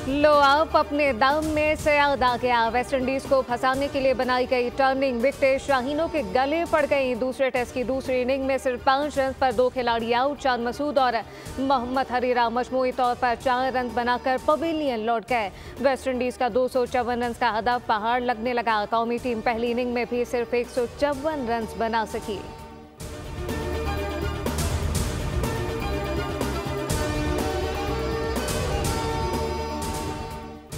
लो आप अपने दम में से याद आ गया। वेस्टइंडीज को फंसाने के लिए बनाई गई टर्निंग विकेटें शाहीनों के गले पड़ गई। दूसरे टेस्ट की दूसरी इनिंग में सिर्फ 5 रन पर 2 खिलाड़ी आउट। चांद मसूद और मोहम्मद हरीरा मजमूई तौर पर 4 रन बनाकर पवेलियन लौट गए। वेस्टइंडीज का 254 रन का हदफ पहाड़ लगने लगा। कौमी टीम पहली इनिंग में भी सिर्फ 154 रन बना सकी।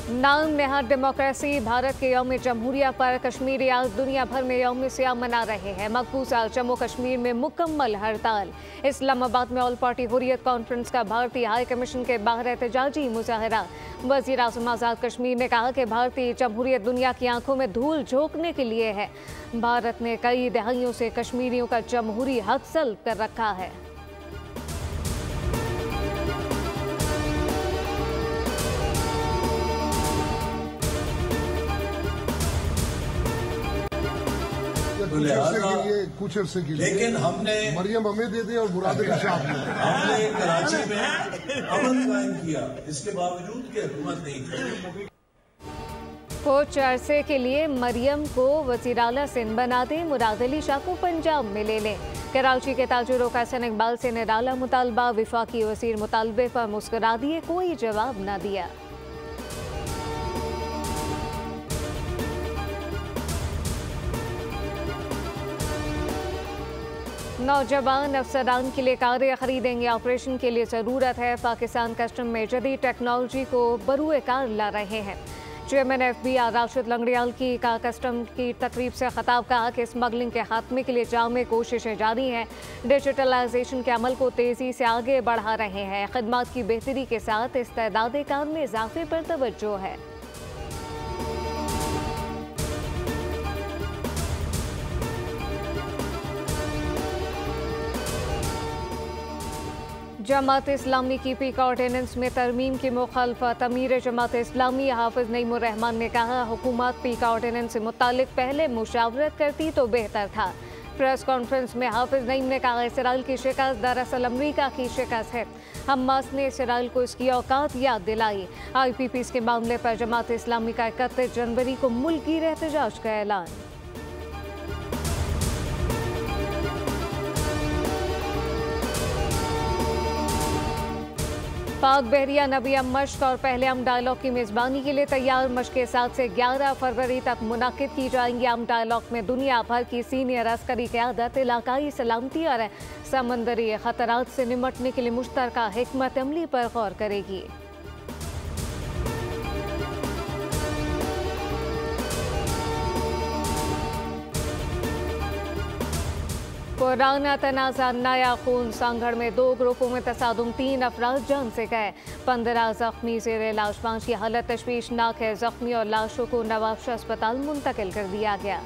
नाम नहाद डेमोक्रेसी भारत के यौम जमहूरिया पर कश्मीरी आज दुनिया भर में यौम सियाम मना रहे हैं। मकबूजा जम्मू कश्मीर में मुकम्मल हड़ताल। इस्लामाबाद में ऑल पार्टी हुर्रियत कॉन्फ्रेंस का भारतीय हाई कमीशन के बाहर एहतजाजी मुजाहरा। वज़ीर आज़म आज़ाद कश्मीर ने कहा कि भारतीय जमहूरियत दुनिया की आंखों में धूल झोंकने के लिए है। भारत ने कई दहाइयों से कश्मीरियों का जमहूरी हक सल्ब कर रखा है। कुछ अरसे के लिए लेकिन हमने मरियम हमें दे दे और मुराद हमने कराची में अमन कायम किया, इसके बावजूद कि हुकूमत नहीं थी। कुछ अरसे के लिए मरियम को वज़ीर आला सिंध बना दें, मुराद अली शाह को पंजाब में ले लें। कराची के ताजुरों का हसन इकबाल से ने डाला मुतालबा। विफाकी वज़ीर मुतालबे पर मुस्कुरा दिए, कोई जवाब न दिया। नौजवान अफसरान के लिए कारें खरीदेंगे, ऑपरेशन के लिए ज़रूरत है। पाकिस्तान कस्टम में जदीद टेक्नोलॉजी को बरूए कार ला रहे हैं। चेयरमैन FBI राशिद लंगड़ियाल की का कस्टम की तकरीब से खिताब कहा कि स्मगलिंग के खात्मे के लिए जामे कोशिशें जारी हैं। डिजिटलाइजेशन के अमल को तेज़ी से आगे बढ़ा रहे हैं। खदमात की बेहतरी के साथ इस्तेदाद काम में इजाफे पर तवज्जो है। जमात इस्लामी की पीक ऑर्डिनेंस में तरमीम की मुखालफत। अमीर जमात इस्लामी हाफिज नईमुर रहमान ने कहा, हुकूमत पीक ऑर्डिनेंस से मुतालिक पहले मुशावरत करती तो बेहतर था। प्रेस कॉन्फ्रेंस में हाफिज नईम ने कहा, इसराइल की शिकस्त दरअसल अमरीका की शिकस्त है। हमास ने इसराइल को इसकी औकात याद दिलाई। IPPs के मामले पर जमात इस्लामी का 31 जनवरी को मुल्की एहतजाज का ऐलान। पाक बहरिया नबी मश्क और पहले आम डायलॉग की मेज़बानी के लिए तैयार। मश्क के 7 से 11 फरवरी तक मुनाकिद की जाएंगी। आम डायलॉग में दुनिया भर की सीनियर अस्करी क़यादत इलाकाई सलामती और समंदरी ख़तरात से निमटने के लिए मुश्तरका हिकमत अमली पर गौर करेगी। पुराना तनाज़ा नया खून। सांगड़ में 2 ग्रुपों में तसादुम, 3 अफराद जान से गए, 15 जख्मी ज़ेरे इलाज। 5 की हालत तशवीशनाक है। जख्मी और लाशों को नवाबशाह अस्पताल मुंतकिल कर दिया गया।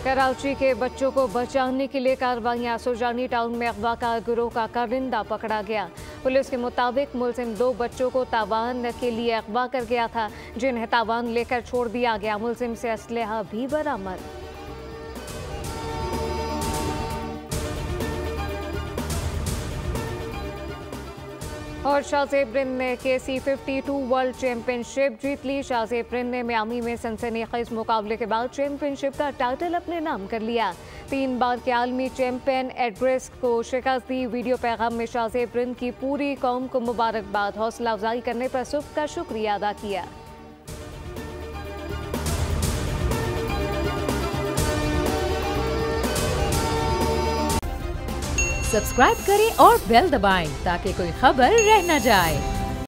कराची के बच्चों को बचाने के लिए कार्रवाइयाँ। सुजानी टाउन में अगवा का गिरोह का कारिंदा पकड़ा गया। पुलिस के मुताबिक मुलजिम 2 बच्चों को तावान के लिए अगवा कर गया था, जिन्हें तावान लेकर छोड़ दिया गया। मुलजिम से असलहा भी बरामद। और शाहज़ेब ने KC52 वर्ल्ड चैंपियनशिप जीत ली। शाहज़ेब ने मियामी में सनसनीखेज़ मुकाबले के बाद चैंपियनशिप का टाइटल अपने नाम कर लिया। 3 बार के आलमी चैंपियन एड्रेस को शिकस्त दी। वीडियो पैगाम में शाहज़ेब की पूरी कौम को मुबारकबाद, हौसला अफजाई करने पर सबका शुक्रिया अदा किया। सब्सक्राइब करें और बेल दबाएं ताकि कोई खबर रह न जाए।